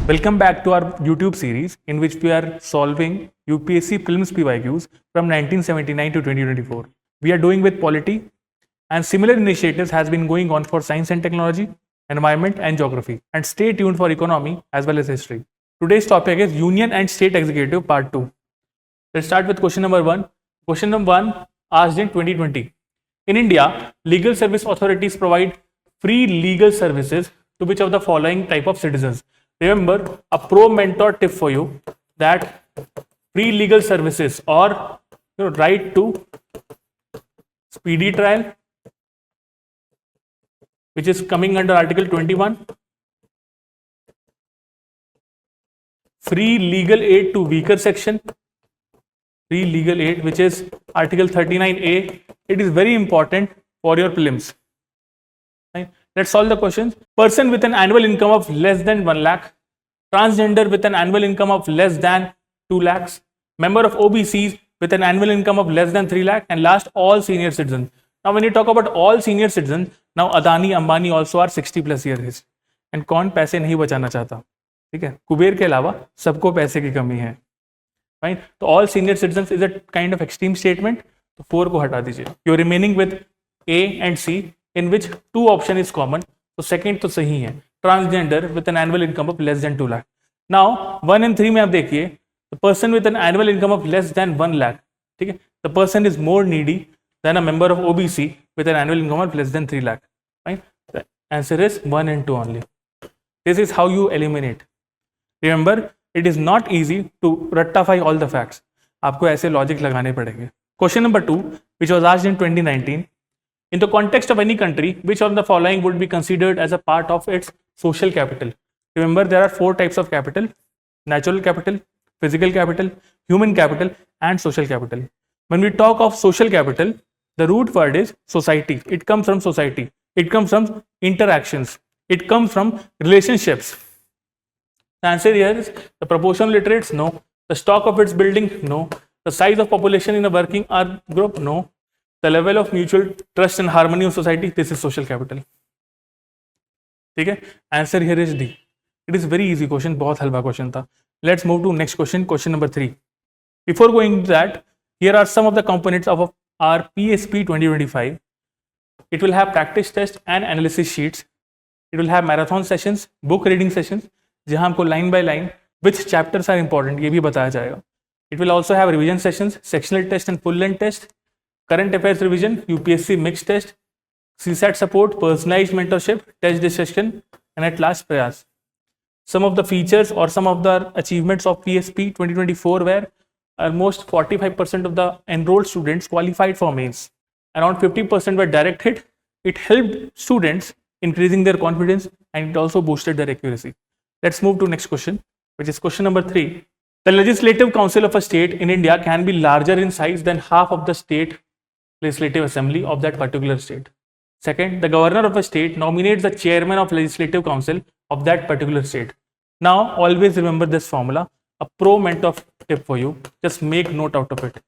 Welcome back to our YouTube series in which we are solving UPSC prelims PYQs from 1979 to 2024. We are doing with polity, and similar initiatives has been going on for science and technology, environment and geography. And stay tuned for economy as well as history. Today's topic is Union and State Executive Part 2. Let's start with question number 1. Question number 1 asked in 2020. In India, legal service authorities provide free legal services to which of the following type of citizens? Remember, a pro mentor tip for you that free legal services or right to speedy trial, which is coming under Article 21, free legal aid to weaker section, free legal aid, which is Article 39A. It is very important for your prelims. Right? Let's solve the questions. Person with an annual income of less than 1 lakh, transgender with an annual income of less than 2 lakhs, member of OBCs with an annual income of less than 3 lakh, and last, all senior citizens. Now, when you talk about all senior citizens, now Adani, Ambani also are 60 plus years age. And कौन पैसे नहीं बचाना चाहता? ठीक है, कुबेर के अलावा सबको पैसे की कमी है. Fine. तो all senior citizens is a kind of extreme statement. तो 4 को हटा दीजिए. You're remaining with A and C, in which 2 option is common. तो second तो सही है. Transgender with an annual income of less than 2 lakh. Now 1 and 3 में आप देखिए, the person with an annual income of less than 1 lakh, ठीक है, the person is more needy than a member of OBC with an annual income of less than 3 lakh. Right? The answer is 1 and 2 only. This is how you eliminate. Remember, it is not easy to rectify all the facts. आपको ऐसे logic लगाने पड़ेंगे. Question number 2, which was asked in 2019. In the context of any country, which of the following would be considered as a part of its social capital? Remember, there are 4 types of capital: natural capital, physical capital, human capital, and social capital. When we talk of social capital, the root word is society. It comes from society. It comes from interactions. It comes from relationships. The answer here is the proportion of literates, no. The stock of its building, no. The size of population in a working group, no. The level of mutual trust and harmony of society, this is social capital. ठीक है, answer here is D. It is very easy question, बहुत हल्का question था. Let's move to next question, question number 3. Before going to that, here are some of the components of our PSP 2025. It will have practice test and analysis sheets. It will have marathon sessions, book reading sessions, जहां हमको line by line which chapters are important ये भी बताया जाएगा. It will also have revision sessions, sectional test and full length test, current affairs revision, UPSC mixed test, CSAT support, personalized mentorship, test discussion, and at last prayas. Some of the features or some of the achievements of PSP 2024 were almost 45% of the enrolled students qualified for mains. Around 50% were direct hit. It helped students increasing their confidence, and it also boosted their accuracy. Let's move to next question, which is question number 3. The Legislative Council of a state in India can be larger in size than half of the state legislative assembly of that particular state. Second, the governor of a state nominates the chairman of legislative council of that particular state. Now, always remember this formula, a pro mentor tip for you. Just make note out of it.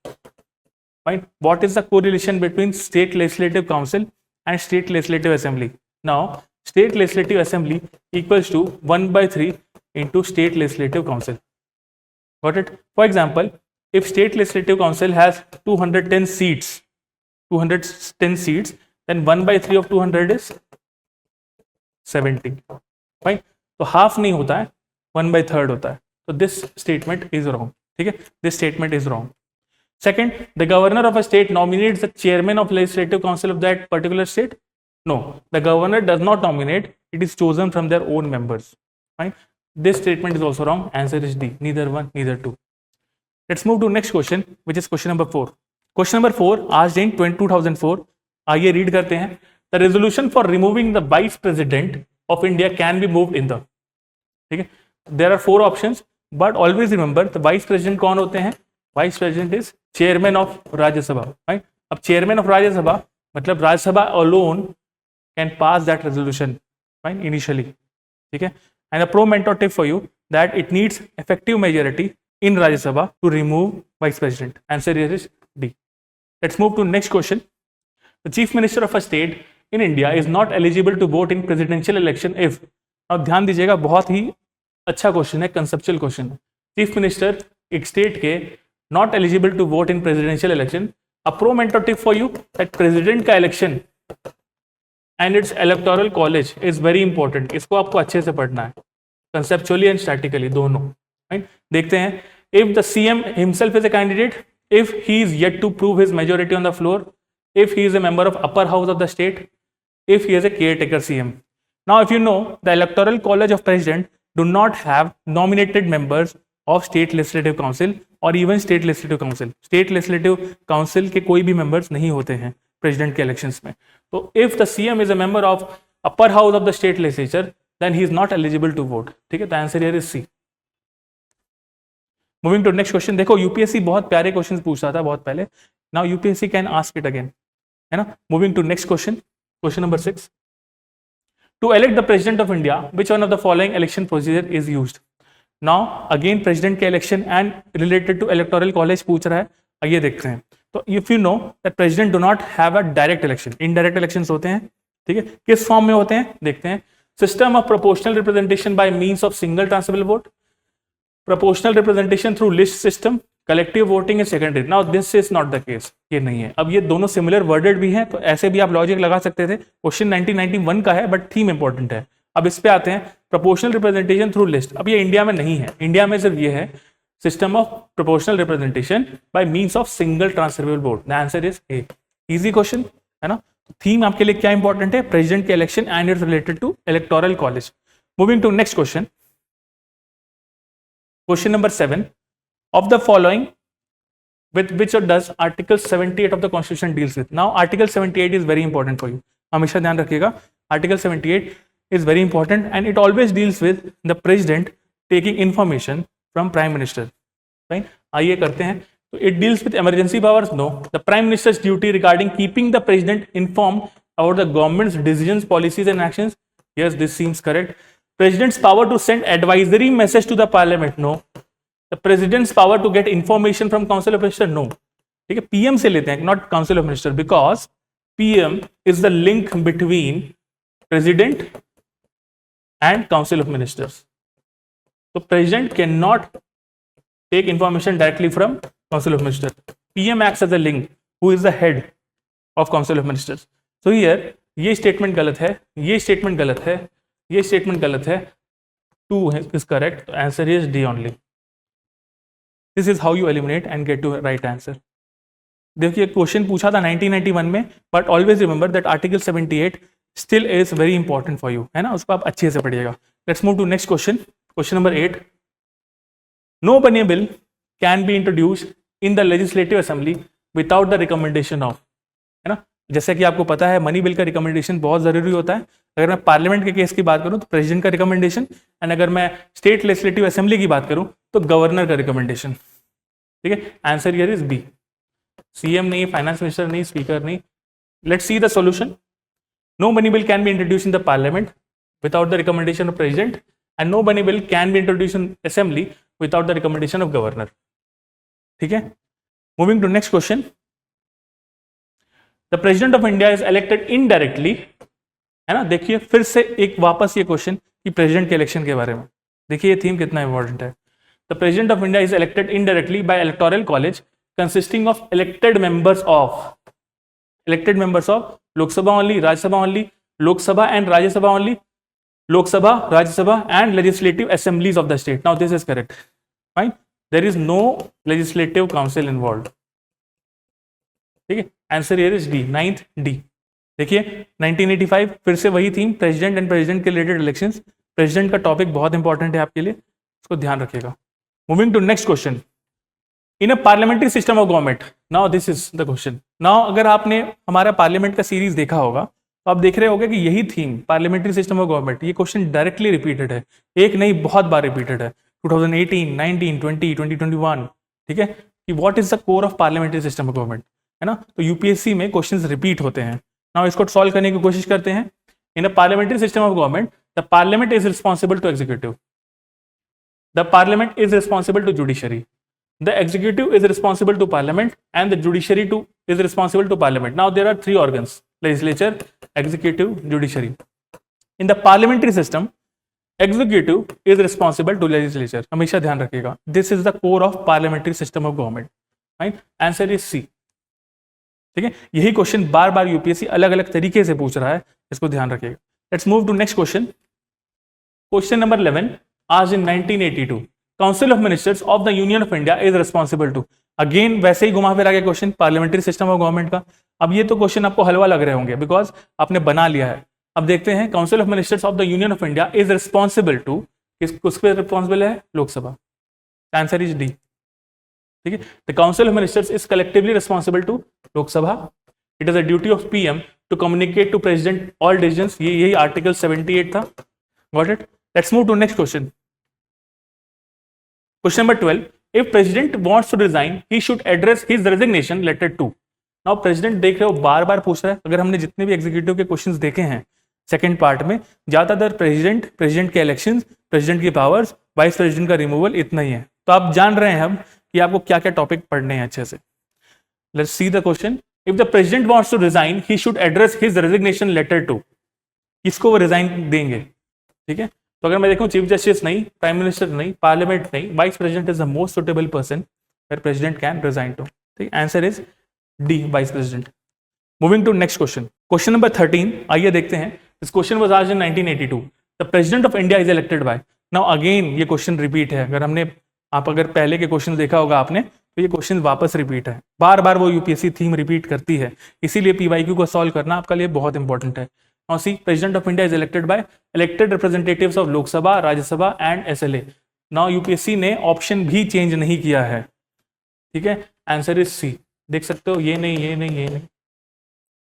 Right? What is the correlation between state legislative council and state legislative assembly? Now, state legislative assembly equals to 1/3 into state legislative council. Got it? For example, if state legislative council has 210 seats, then 1/3 of 200 is 70. Right? तो half नहीं होता है, 1/3 होता है. तो this statement is wrong. ठीक है? This statement is wrong. Second, the governor of a state nominates the chairman of legislative council of that particular state. No, the governor does not nominate. It is chosen from their own members. Right? This statement is also wrong. Answer is D. Neither 1, neither 2. Let's move to next question, which is question number 4. Question number 4 asked in 2004. आइए read करते हैं. The resolution for removing the vice president of India can be moved in the. ठीक है? There are 4 options, but always remember the vice president कौन होते हैं? Vice president is chairman of Rajya Sabha. Right? अब chairman of Rajya Sabha मतलब Rajya Sabha alone can pass that resolution. Right? Initially. ठीक है? And a pro mentor tip for you that it needs effective majority in Rajya Sabha to remove vice president. Answer here is D. Let's move to next question. The chief minister of a state in India is not eligible to vote in presidential election if. अब ध्यान दीजिएगा, बहुत ही अच्छा question है, conceptual question है। Chief minister एक state के not eligible to vote in presidential election, a प्रोमेंटोटिव फॉर यू दैट प्रेसिडेंट का election and its electoral college is very important. इसको आपको अच्छे से पढ़ना है, कंसेप्चुअली एंड स्टैटिकली दोनों, राइट। देखते हैं, if the CM himself is a candidate, if he is yet to prove his majority on the floor, if he is a member of upper house of the state, if he is a caretaker CM. Now if you know, the electoral college of president do not have nominated members of state legislative council or even state legislative council. State legislative council के कोई भी members नहीं होते हैं president के elections में। तो if the CM is a member of upper house of the state legislature, then he is not eligible to vote। ठीक है, the answer here is C। Moving to next question, देखो UPSC बहुत प्यारे question पूछता था बहुत पहले, now UPSC can ask it again, है ना। Moving to next question, question number 6, to elect the president of India, which one of the following election procedure is used? Now again president के election and related to electoral college पूछ रहा है, आइए देखते हैं। तो if you know that president do not have a direct election, indirect elections होते हैं, ठीक है। किस फॉर्म में होते हैं देखते हैं, system of proportional representation by means of single transferable vote, proportional representation through list system, collective voting is secondary. Now this is not the case, ये नहीं है। अब ये दोनों सिमिलर वर्डेड भी हैं, तो ऐसे भी आप लॉजिक लगा सकते थे। क्वेश्चन 1991 का है बट थीम इंपॉर्टेंट है। अब इस पे आते हैं, प्रोपोर्शनल रिप्रेजेंटेशन थ्रू लिस्ट। अब ये इंडिया में नहीं है, इंडिया में सिर्फ ये है system of proportional representation by means of single transferable vote. The answer is a. Easy question है ना। थीम आपके लिए क्या इंपॉर्टेंट है, प्रेसिडेंट के election and it's related to electoral college. Moving to next question, question number 7, of the following with which does article 78 of the constitution deals with? Now article 78 is very important for you, हमेशा ध्यान रखिएगा। article 78 is very important and it always deals with the president taking information from prime minister, right? आइए करते हैं। तो it deals with emergency powers, no. The prime minister's duty regarding keeping the president informed about the government's decisions, policies and actions, yes, this seems correct. President's power to send advisory message to the parliament, no. The president's power to get information from council of minister, no. ठीक है, PM से लेते हैं, not council of minister, because PM is the link between president and council of ministers. तो president can not take information directly from council of minister, PM acts as a link who is the head of council of ministers. So here ये statement गलत है, ये statement गलत है, ये statement गलत है, 2 इज करेक्ट, तो answer is D only. This is how you eliminate and get to right answer. देखिए क्वेश्चन पूछा था 1991 में, but always remember that article 78 still is very important for you, है ना, उसको आप अच्छे से पढ़िएगा। Let's move to next question, question number 8, no money bill can be introduced in the legislative assembly without the recommendation of, है ना। जैसे कि आपको पता है मनी बिल का रिकमेंडेशन बहुत जरूरी होता है। अगर मैं पार्लियामेंट के केस की बात करूं तो प्रेसिडेंट का रिकमेंडेशन, एंड अगर मैं स्टेट लेजिस्लेटिव असेंबली की बात करूं तो गवर्नर का रिकमेंडेशन, ठीक है। Answer here is B, CM नहीं, फाइनेंस मिनिस्टर नहीं, स्पीकर नहीं। Let's see the solution. No money bill can be introduce in the parliament without the recommendation of president, and no money bill can be introduce in assembly without the recommendation of governor, ठीक है। Moving to next question, the president of India is elected indirectly, है ना। देखिए फिर से एक वापस ये क्वेश्चन कि प्रेसिडेंट के इलेक्शन के बारे में, देखिए ये थीम कितना इंपॉर्टेंट है। The president of India is elected indirectly by electoral college consisting of elected members of Lok Sabha only, Rajya Sabha only, Lok Sabha and Rajya Sabha only, Lok Sabha, Rajya Sabha and legislative assemblies of the state. Now this is correct, fine, there is no legislative council involve, ठीक है। Answer here is D, 9th D. देखिए 1985 फिर से वही theme, president and president के related elections. President का topic बहुत important है आपके लिए, उसको ध्यान रखिएगा। Moving to next question, in a parliamentary system of government, now this is the question. Now अगर आपने हमारा पार्लियामेंट का सीरीज देखा होगा तो आप देख रहे होंगे कि यही theme parliamentary system of government, ये क्वेश्चन डायरेक्टली रिपीटेड है, एक नहीं बहुत बार रिपीटेड है, 2018, 19, 20, 2021, ठीक है, कि what is the core of parliamentary system of government, है ना। तो यूपीएससी में क्वेश्चंस रिपीट होते हैं। नाउ इसको सॉल्व करने की कोशिश करते हैं। In a parliamentary system of government, the parliament is responsible to executive, the parliament is responsible to judiciary, the executive is responsible to parliament and the judiciary to is responsible to parliament. Now there are 3 organs, legislature, executive, judiciary. In the parliamentary system, executive is responsible to legislature, हमेशा ध्यान रखिएगा, this is the core of parliamentary system of government, right, answer is C. ठीक है, यही question बार बार UPSC अलग अलग तरीके से पूछ रहा है, इसको ध्यान रखिएगा। Let's move to next question. Question number 11, आज in 1982 council of ministers of the union of India is responsible to, again वैसे ही घुमा फिरा के question parliamentary system of government का। अब ये तो क्वेश्चन आपको हलवा लग रहे होंगे बिकॉज आपने बना लिया है। अब देखते हैं, council of ministers of the union of India is responsible to, किस पे रिस्पॉन्सिबल है? Lok Sabha, answer is D. ठीक है, the council of ministers is collectively responsible to Lok Sabha, it is a duty of PM to communicate to president all decisions, ये यही article 78 था। Got it? Let's move to next question. Question number 12, if president wants to resign he should address his resignation letter to। now president देख रहे हो बार बार पूछ रहा है, अगर हमने जितने भी एग्जीक्यूटिव के क्वेश्चंस देखे हैं सेकंड पार्ट में, ज्यादातर प्रेसिडेंट के इलेक्शंस, प्रेसिडेंट की पावर्स, वाइस प्रेसिडेंट का रिमूवल, इतना ही है। तो आप जान रहे हैं हम कि आपको क्या क्या टॉपिक पढ़ने हैं अच्छे से। Let's see the question. If the president wants to resign he should address his resignation letter to, किसको वो रिजाइन देंगे? ठीक है, तो अगर मैं देखूं चीफ जस्टिस नहीं, प्राइम मिनिस्टर नहीं, पार्लियामेंट नहीं, vice president is the most suitable person where president can resign to. ठीक, answer is D, vice president. Moving to next question, question number 13, आइए देखते हैं। This question was asked in 1982, the president of India is elected by. Now again ये question repeat है, आप अगर पहले के क्वेश्चन देखा होगा आपने तो ये क्वेश्चन वापस रिपीट है, बार बार वो यूपीएससी थीम रिपीट करती है, इसीलिए पीवाईक्यू को सॉल्व करना आपके लिए बहुत इंपॉर्टेंट है। Now see, President of India is elected by elected representatives of Lok Sabha, Rajya Sabha and SLA. Now UPSC ने ऑप्शन भी चेंज नहीं किया है। ठीक है, आंसर इज सी, देख सकते हो, ये नहीं, ये नहीं, ये नहीं।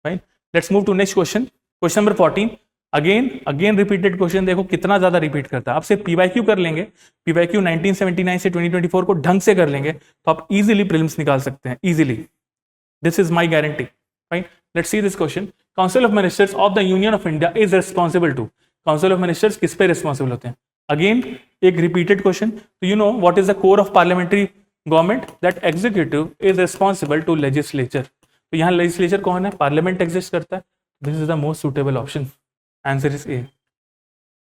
Right, let's move to next question. Question number 14, again repeated question, देखो कितना ज्यादा रिपीट करता है। आप सिर्फ पीवाईक्यू कर लेंगे, पीवाईक्यू 1979 से 2024 को ढंग से कर लेंगे तो आप इजीली प्रीलिम्स निकाल सकते हैं, easily, this is my guarantee. Right, let's see this question. Council of ministers of the union of India is responsible to, council of ministers किस पे रिस्पॉन्सिबल होते हैं? अगेन एक रिपीटेड क्वेश्चन। तो you know what is the core of parliamentary government? That executive is responsible to legislature. तो यहाँ legislature कौन है? पार्लियामेंट एग्जिस्ट करता है, this is the most suitable option, answer is a.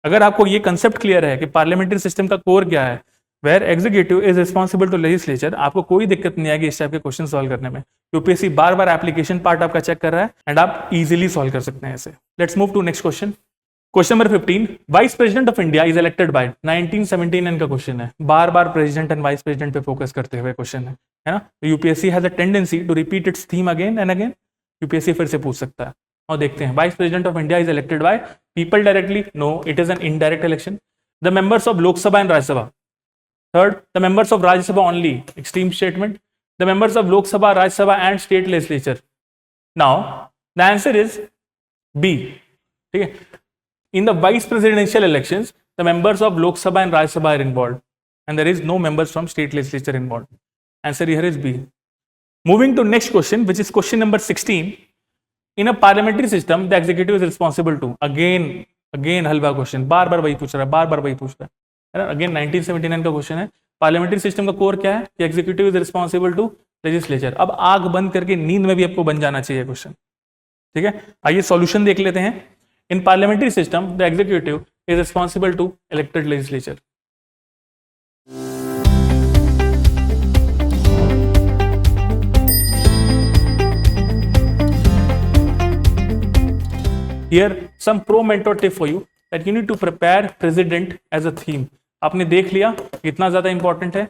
अगर आपको ये कंसेप्ट क्लियर है कि पार्लियामेंट्री सिस्टम का कोर क्या है, where executive is responsible to legislature, आपको कोई दिक्कत नहीं आएगी इस टाइप के क्वेश्चन सॉल्व करने में। यूपीएससी बार बार एप्लीकेशन पार्ट आपका चेक कर रहा है एंड आप इजीली सॉल्व कर सकते हैं ऐसे। Let's move to next question. Question number 15, vice president of India is elected by, 1979 का क्वेश्चन है, बार बार प्रेसिडेंट एंड वाइस प्रेसिडेंट पे फोकस करते हुए क्वेश्चन है ना। तो UPSC has a tendency to repeat its theme again and again, UPSC फिर से पूछ सकता है। और देखते हैं, vice president of India is elected by people directly, no, it is an indirect election. The members of Lok Sabha and Rajya Sabha, third, the members of Rajya Sabha only, extreme statement. The members of Lok Sabha, Rajya Sabha and state legislature. Now, the answer is B. Okay. In the vice presidential elections, the members of Lok Sabha and Rajya Sabha are involved, and there is no members from state legislature involved. Answer here is B. Moving to next question, which is question number 16. In a parliamentary system, the executive is responsible to, again हलवा question, बार बार वही पूछ रहा है, बार बार वही पूछ रहा है। अगेन 1979 का क्वेश्चन है, पार्लियामेंट्री सिस्टम का कोर क्या है? कि executive is responsible to legislature. अब आंख बंद करके नींद में भी आपको बन जाना चाहिए क्वेश्चन। ठीक है, आइए सॉल्यूशन देख लेते हैं। In parliamentary system the executive is responsible to elected legislature. Here some pro mentor tip for you that you need to prepare president as a theme. आपने देख लिया कितना ज्यादा इंपॉर्टेंट है।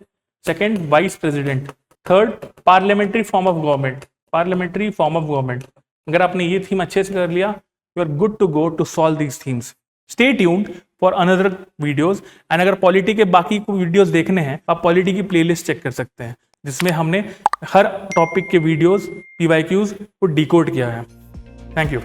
Second, vice president. Third, parliamentary form of government, parliamentary form of government. अगर आपने ये theme अच्छे से कर लिया, you are good to go to solve these themes. Stay tuned for another videos and अगर पॉलिटी के बाकी को वीडियोस देखने हैं, आप पॉलिटी की प्लेलिस्ट चेक कर सकते हैं, जिसमें हमने हर टॉपिक के वीडियोस, पीवाईक्यूज को डिकोड किया है। Thank you.